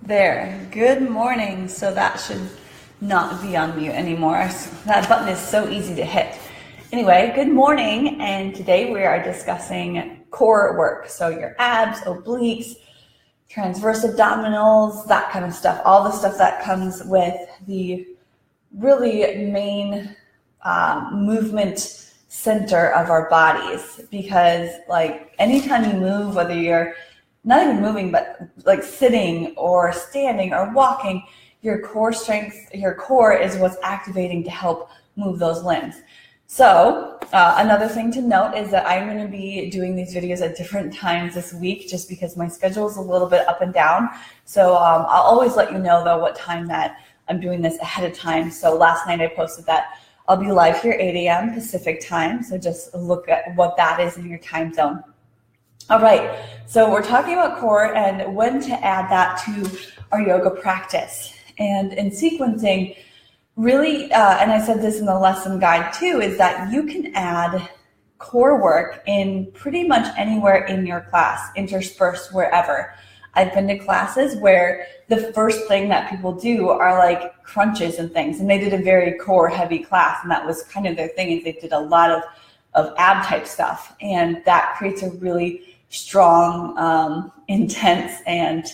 There, good morning. So that should not be on mute anymore. That button is so easy to hit. Anyway, good morning, and today we are discussing core work. So your abs, obliques, transverse abdominals, that kind of stuff, all the stuff that comes with the really main movement center of our bodies. Because like anytime you move, whether you're not even moving, but like sitting or standing or walking, your core strength, your core is what's activating to help move those limbs. So another thing to note is that I'm going to be doing these videos at different times this week just because my schedule is a little bit up and down. So I'll always let you know though what time that I'm doing this ahead of time. So last night I posted that I'll be live here 8 a.m. Pacific time. So just look at what that is in your time zone. All right, so we're talking about core and when to add that to our yoga practice. And in sequencing, really, and I said this in the lesson guide too, is that you can add core work in pretty much anywhere in your class, interspersed wherever. I've been to classes where the first thing that people do are like crunches and things, and they did a very core heavy class, and that was kind of their thing, is they did a lot of ab type stuff, and that creates a really strong, intense, and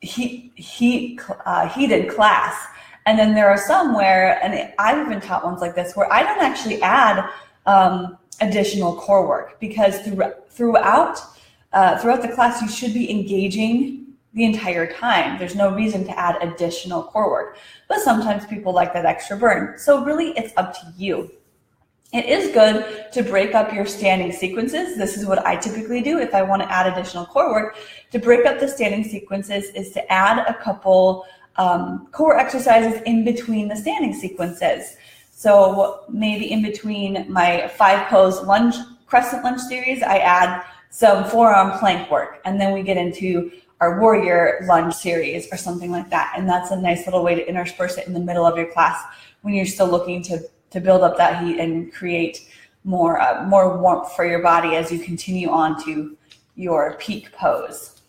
heated class. And then there are some where, and I've even taught ones like this, where I don't actually add additional core work, because throughout the class you should be engaging the entire time. There's no reason to add additional core work, but sometimes people like that extra burn. So really it's up to you. It is good to break up your standing sequences. This is what I typically do if I want to add additional core work. To break up the standing sequences is to add a couple core exercises in between the standing sequences. So maybe in between my 5-pose lunge, crescent lunge series, I add some forearm plank work, and then we get into our warrior lunge series or something like that. And that's a nice little way to intersperse it in the middle of your class when you're still looking to build up that heat and create more warmth for your body as you continue on to your peak pose.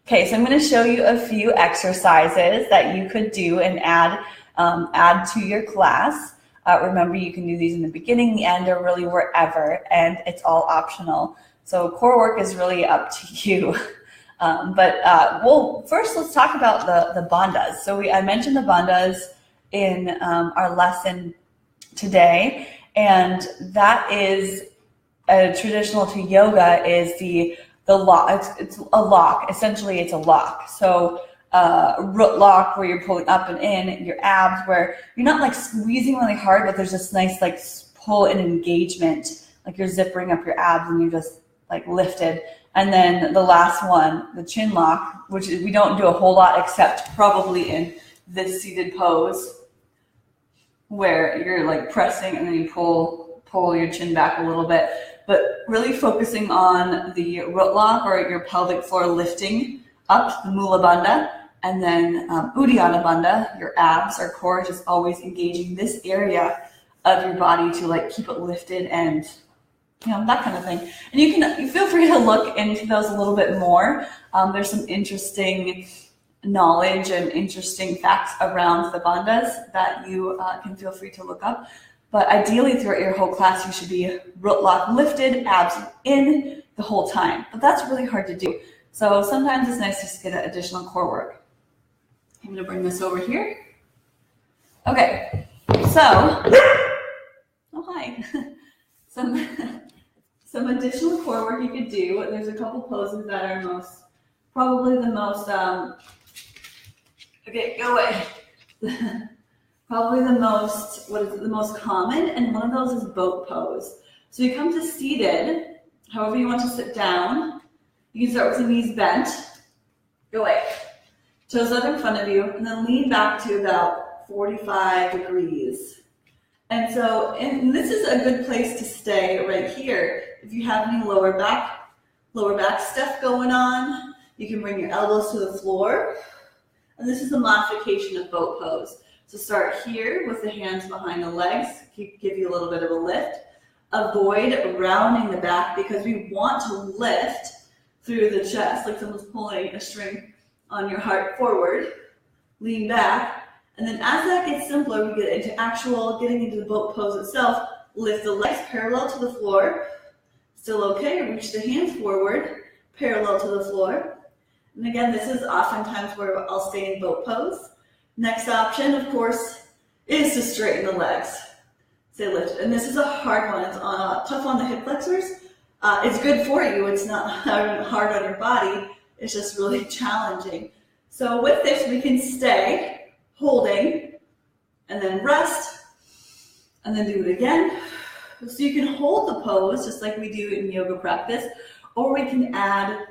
Okay, so I'm going to show you a few exercises that you could do and add to your class. Remember, you can do these in the beginning, the end, or really wherever, and it's all optional. So core work is really up to you. Well, first let's talk about the bandhas. So I mentioned the bandhas in our lesson today, and that is traditional to yoga is the lock. It's a lock. Essentially, it's a lock. So root lock, where you're pulling up and in your abs, where you're not like squeezing really hard, but there's this nice like pull and engagement, like you're zippering up your abs and you're just like lifted. And then the last one, the chin lock, which we don't do a whole lot except probably in this seated pose, where you're like pressing and then you pull your chin back a little bit, but really focusing on the root lock or your pelvic floor lifting up, the Mula Bandha, and then Uddiyana Bandha, your abs or core, just always engaging this area of your body to like keep it lifted and that kind of thing. And you feel free to look into those a little bit more. There's some interesting knowledge and interesting facts around the bandhas that you can feel free to look up. But ideally throughout your whole class, you should be root lock lifted, abs in the whole time. But that's really hard to do. So sometimes it's nice just to get additional core work. I'm going to bring this over here. Okay, so, oh hi. Some additional core work you could do. There's a couple poses that are probably the most, okay, go away. Probably the most common, and one of those is boat pose. So you come to seated, however you want to sit down. You can start with the knees bent. Go away. Toes out in front of you, and then lean back to about 45 degrees. And so, this is a good place to stay right here. If you have any lower back stuff going on, you can bring your elbows to the floor. And this is a modification of boat pose. So start here with the hands behind the legs, give you a little bit of a lift. Avoid rounding the back because we want to lift through the chest, like someone's pulling a string on your heart forward, lean back, and then as that gets simpler, we get into getting into the boat pose itself. Lift the legs parallel to the floor. Still okay, reach the hands forward, parallel to the floor. And again, this is oftentimes where I'll stay in boat pose. Next option, of course, is to straighten the legs. Say lift, and this is a hard one. It's tough on the hip flexors. It's good for you. It's not hard on your body. It's just really challenging. So with this, we can stay holding and then rest and then do it again. So you can hold the pose just like we do in yoga practice, or we can add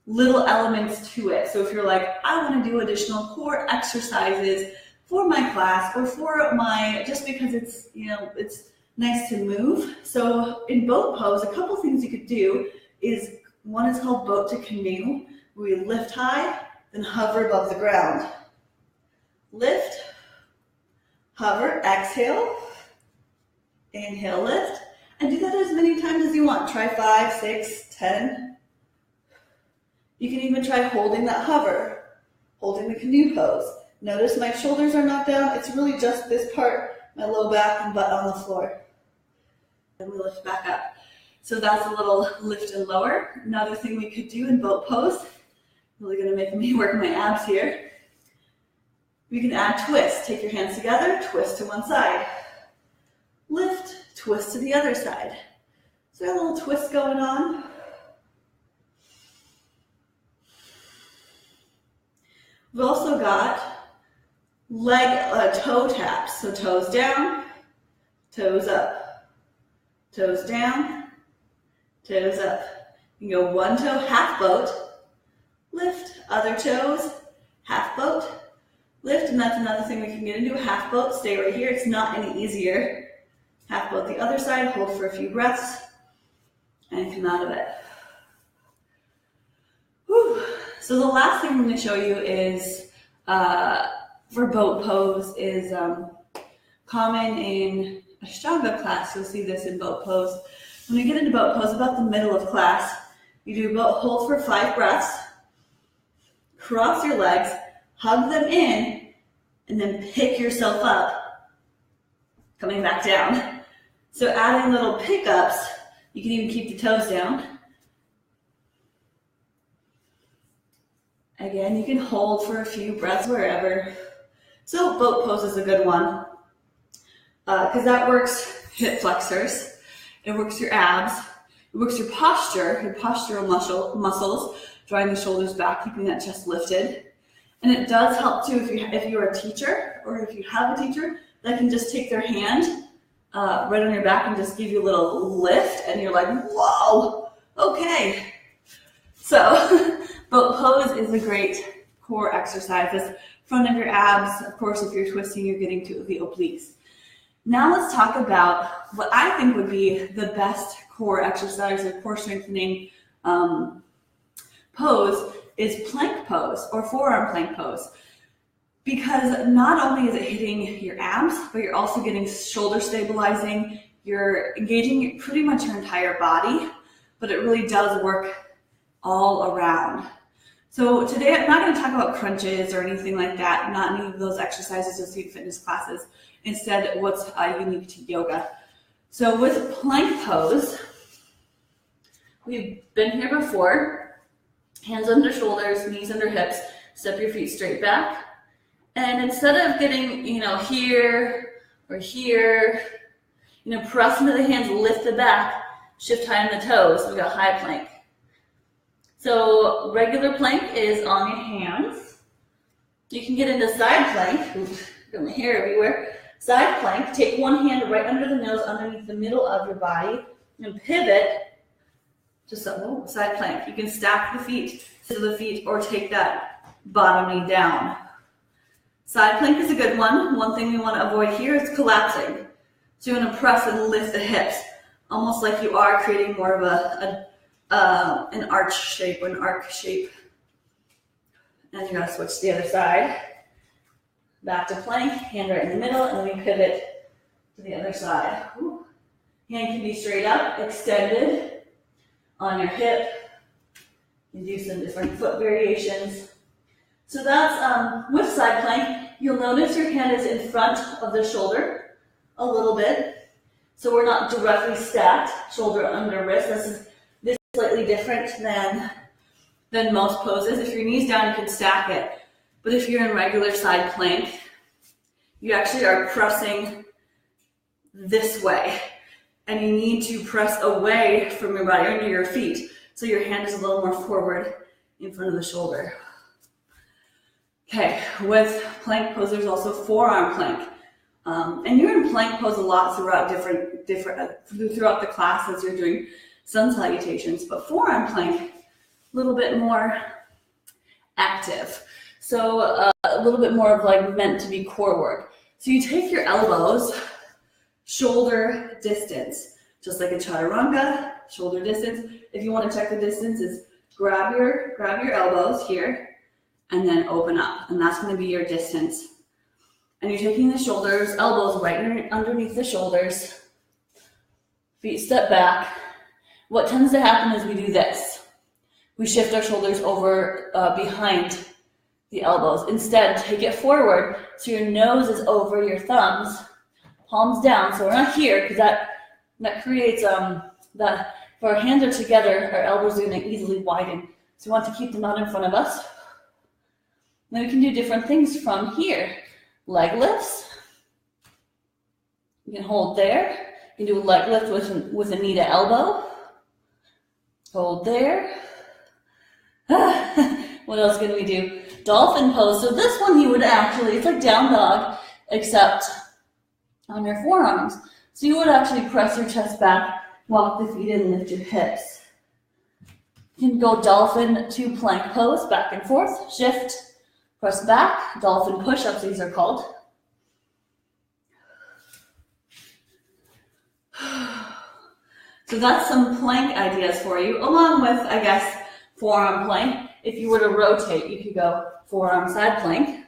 little elements to it. So if you're like, I want to do additional core exercises for my class or for just because it's, it's nice to move. So in boat pose, a couple things you could do is, one is called boat to canoe. We lift high, then hover above the ground. Lift, hover, exhale, inhale, lift, and do that as many times as you want. Try 5, 6, 10. You can even try holding that hover, holding the canoe pose. Notice my shoulders are not down. It's really just this part, my low back and butt on the floor. And we lift back up. So that's a little lift and lower. Another thing we could do in boat pose, really gonna make me work my abs here. We can add twist. Take your hands together, twist to one side. Lift, twist to the other side. So we have a little twist going on. We've also got toe taps. So toes down, toes up, toes down, toes up. You can go one toe, half boat, lift, other toes, half boat, lift, and that's another thing we can get into, half boat, stay right here, it's not any easier. Half boat the other side, hold for a few breaths, and come out of it. Whew. So the last thing I'm going to show you is, for boat pose, is common in Ashtanga class. You'll see this in boat pose. When you get into boat pose, about the middle of class, you do boat hold for 5 breaths, cross your legs, hug them in, and then pick yourself up, coming back down. So adding little pickups, you can even keep the toes down. Again, you can hold for a few breaths wherever. So boat pose is a good one because that works hip flexors, it works your abs, it works your postural muscles, drawing the shoulders back, keeping that chest lifted. And it does help too if you're a teacher or if you have a teacher that can just take their hand right on your back and just give you a little lift, and you're like, whoa, okay. So boat pose is a great core exercise. It's front of your abs. Of course, if you're twisting, you're getting to the obliques. Now let's talk about what I think would be the best core exercise or core strengthening pose is plank pose or forearm plank pose. Because not only is it hitting your abs, but you're also getting shoulder stabilizing, you're engaging pretty much your entire body, but it really does work all around. So today I'm not going to talk about crunches or anything like that, not any of those exercises you'll see in fitness classes. Instead, what's unique to yoga. So with plank pose, we've been here before, hands under shoulders, knees under hips, step your feet straight back. And instead of getting, here or here, press into the hands, lift the back, shift high on the toes. We got high plank. So regular plank is on your hands. You can get into side plank. Oops, got my hair everywhere. Side plank, take one hand right under the nose, underneath the middle of your body, and pivot to side plank. You can stack the feet to the feet or take that bottom knee down. Side plank is a good one. One thing we want to avoid here is collapsing. So you want to press and lift the hips, almost like you are creating more of an arch shape or an arc shape. And you're going to switch to the other side. Back to plank, hand right in the middle, and then we pivot to the other side. Ooh. Hand can be straight up, extended on your hip. You can do some different foot variations. So that's with side plank. You'll notice your hand is in front of the shoulder a little bit. So we're not directly stacked, shoulder under wrist. This is slightly different than most poses. If your knee's down, you can stack it. But if you're in regular side plank, you actually are pressing this way. And you need to press away from your body, under your feet. So your hand is a little more forward in front of the shoulder. Okay, with plank pose, there's also forearm plank. And you're in plank pose a lot throughout throughout the class as you're doing sun salutations. But forearm plank, a little bit more active. So a little bit more of like meant to be core work. So you take your elbows shoulder distance, just like a chaturanga, shoulder distance. If you want to check the distance, is grab your elbows here and then open up, and that's going to be your distance. And you're taking the shoulders, elbows right underneath the shoulders, feet step back. What tends to happen is we do this. We shift our shoulders over behind the elbows. Instead, take it forward so your nose is over your thumbs, palms down. So we're not here because that creates that. If our hands are together, our elbows are going to easily widen. So we want to keep them out in front of us. Then we can do different things from here. Leg lifts. You can hold there. You can do a leg lift with a knee to elbow. Hold there. What else can we do? Dolphin pose. So this one you would actually, it's like down dog, except on your forearms. So you would actually press your chest back, walk the feet in, and lift your hips. You can go dolphin to plank pose, back and forth, shift, press back, dolphin push-ups, these are called. So that's some plank ideas for you, along with, I guess, forearm plank. If you were to rotate, you could go forearm side plank.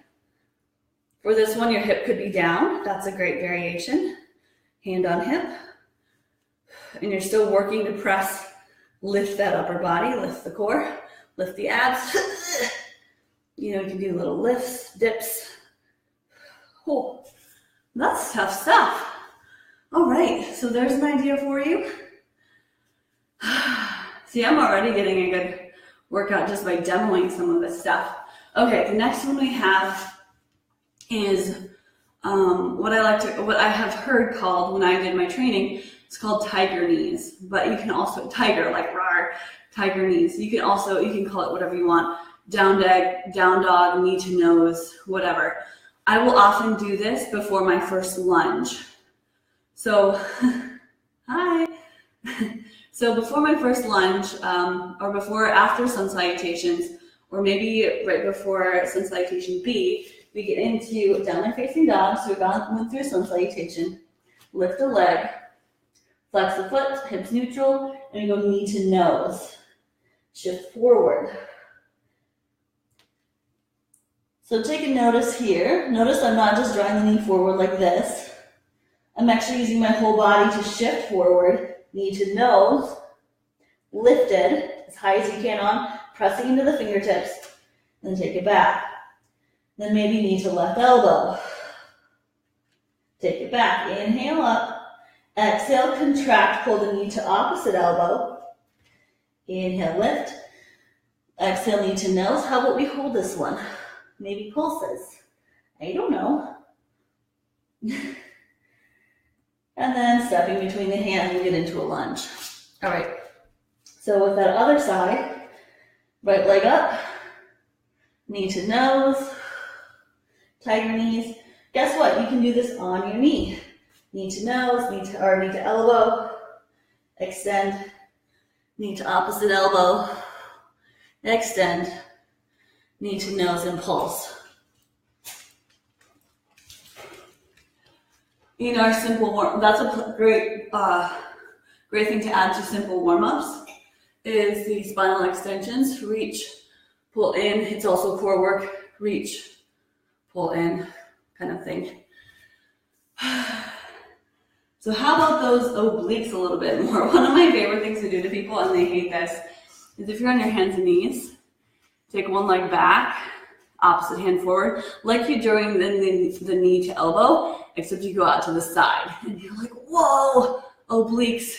For this one, your hip could be down. That's a great variation. Hand on hip. And you're still working to press, lift that upper body, lift the core, lift the abs. You know, you can do little lifts, dips. Oh, that's tough stuff. All right, so there's an idea for you. See, I'm already getting a good workout just by demoing some of this stuff. Okay, the next one we have is what I have heard called when I did my training. It's called tiger knees, but you can also tiger like rawr, tiger knees. You can call it whatever you want. Down dog, knee to nose, whatever. I will often do this before my first lunge. So, hi. So before my first lunge, or after sun salutations, or maybe right before sun salutation B, we get into downward facing dog. So we went through sun salutation, lift a leg, flex the foot, hips neutral, and we go knee to nose. Shift forward. So take a notice here. Notice I'm not just drawing the knee forward like this. I'm actually using my whole body to shift forward, knee to nose, lifted as high as you can on, pressing into the fingertips, then take it back. Then maybe knee to left elbow. Take it back, inhale up, exhale, contract, pull the knee to opposite elbow. Inhale, lift, exhale, knee to nose. How about we hold this one? Maybe pulses. I don't know. And then stepping between the hands, we get into a lunge. All right. So with that other side, right leg up, knee to nose, tiger knees. Guess what? You can do this on your knee. Knee to nose, knee to elbow. Extend, knee to opposite elbow. Extend, knee to nose, and pulse. In our simple warm, that's a great thing to add to simple warm-ups, is the spinal extensions. Reach, pull in. It's also core work. Reach, pull in, kind of thing. So how about those obliques a little bit more? One of my favorite things to do to people, and they hate this, is if you're on your hands and knees, take one leg back, Opposite hand forward, like you're doing the knee to elbow, except you go out to the side. And you're like, whoa, obliques,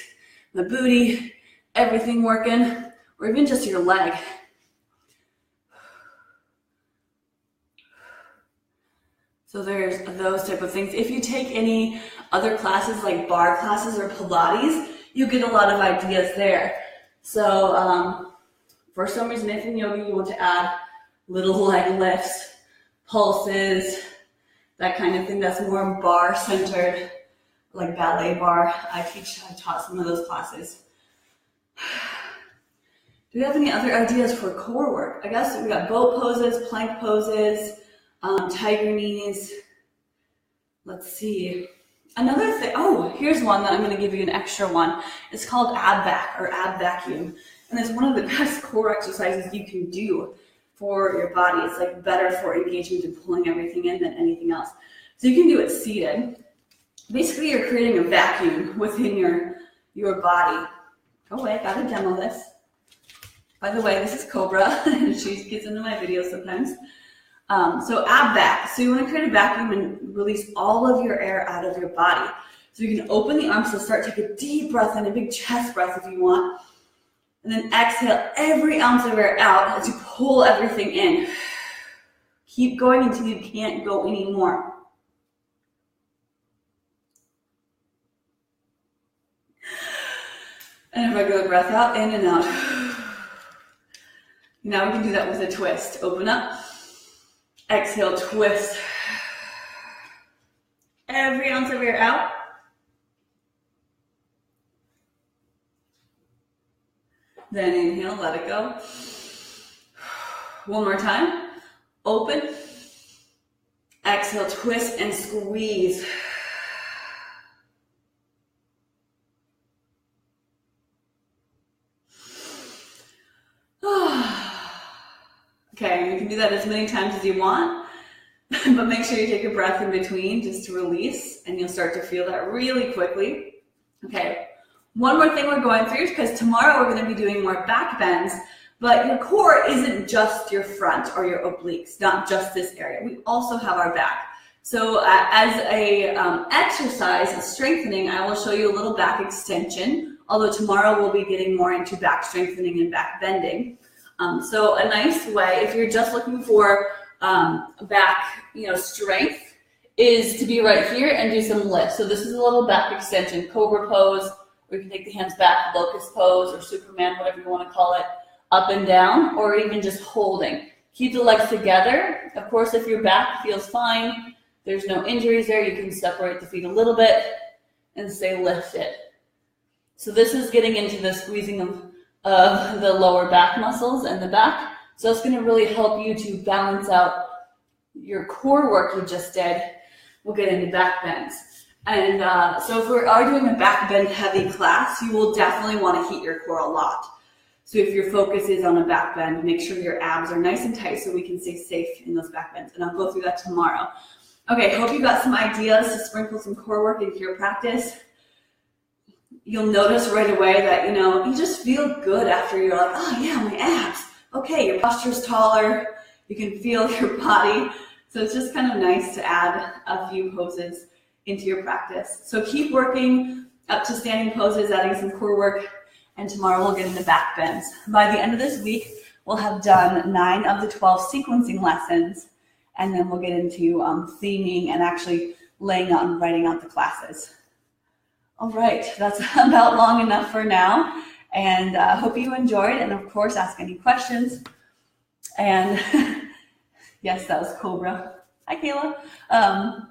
the booty, everything working, or even just your leg. So there's those type of things. If you take any other classes like bar classes or Pilates, you get a lot of ideas there. So for some reason, if in yoga you want to add little leg lifts, pulses, that kind of thing, that's more bar centered, like ballet bar. I taught some of those classes. Do we have any other ideas for core work? I guess we got boat poses, plank poses, tiger knees. Let's see. Another thing, here's one that I'm going to give you an extra one. It's called ab vac or ab vacuum. And it's one of the best core exercises you can do for your body. It's like better for engagement and pulling everything in than anything else. So you can do it seated. Basically, you're creating a vacuum within your body. Go away, I gotta demo this. By the way, this is Cobra. She gets into my videos sometimes. So ab vac. So you want to create a vacuum and release all of your air out of your body. So you can open the arms, so start, take a deep breath in, a big chest breath if you want. And then exhale every ounce of air out as you pull everything in. Keep going until you can't go anymore. And a regular breath out, in and out. Now we can do that with a twist. Open up. Exhale, twist. Every ounce of air out. Then inhale, let it go. One more time. Open. Exhale, twist and squeeze. Okay, you can do that as many times as you want, but make sure you take a breath in between just to release, and you'll start to feel that really quickly. Okay. One more thing we're going through, because tomorrow we're going to be doing more back bends, but your core isn't just your front or your obliques, not just this area. We also have our back. So as a exercise, strengthening, I will show you a little back extension, although tomorrow we'll be getting more into back strengthening and back bending. So a nice way, if you're just looking for back strength, is to be right here and do some lifts. So this is a little back extension, cobra pose, or you can take the hands back, locust pose, or Superman, whatever you want to call it, up and down, or even just holding. Keep the legs together. Of course, if your back feels fine, there's no injuries there, you can separate the feet a little bit and stay lifted. So this is getting into the squeezing of the lower back muscles and the back. So it's going to really help you to balance out your core work you just did. We'll get into back bends. And so if we are doing a back bend heavy class, you will definitely want to heat your core a lot. So if your focus is on a back bend, make sure your abs are nice and tight so we can stay safe in those back bends. And I'll go through that tomorrow. Okay, hope you got some ideas to sprinkle some core work into your practice. You'll notice right away that, you just feel good after you're like, oh yeah, my abs. Okay, your posture's taller. You can feel your body. So it's just kind of nice to add a few poses into your practice. So keep working up to standing poses, adding some core work, and tomorrow we'll get into back bends. By the end of this week, we'll have done 9 of the 12 sequencing lessons, and then we'll get into theming and actually laying out and writing out the classes. All right, that's about long enough for now, and I hope you enjoyed, and of course, ask any questions. And yes, that was Cobra. Hi, Kayla.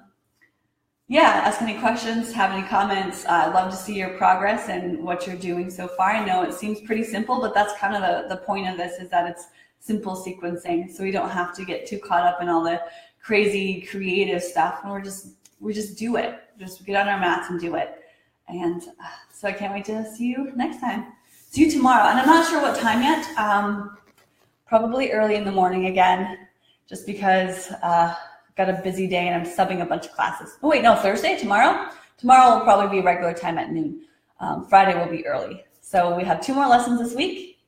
Yeah, ask any questions, have any comments. I'd love to see your progress and what you're doing so far. I know it seems pretty simple, but that's kind of the point of this, is that it's simple sequencing, so we don't have to get too caught up in all the crazy creative stuff, and we just do it. Just get on our mats and do it. And so I can't wait to see you next time. See you tomorrow, and I'm not sure what time yet. Probably early in the morning again, just because got a busy day and I'm subbing a bunch of classes. Oh wait, no, Thursday, tomorrow? Tomorrow will probably be regular time at noon. Friday will be early. So we have 2 more lessons this week.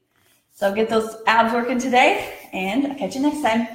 So get those abs working today, and I'll catch you next time.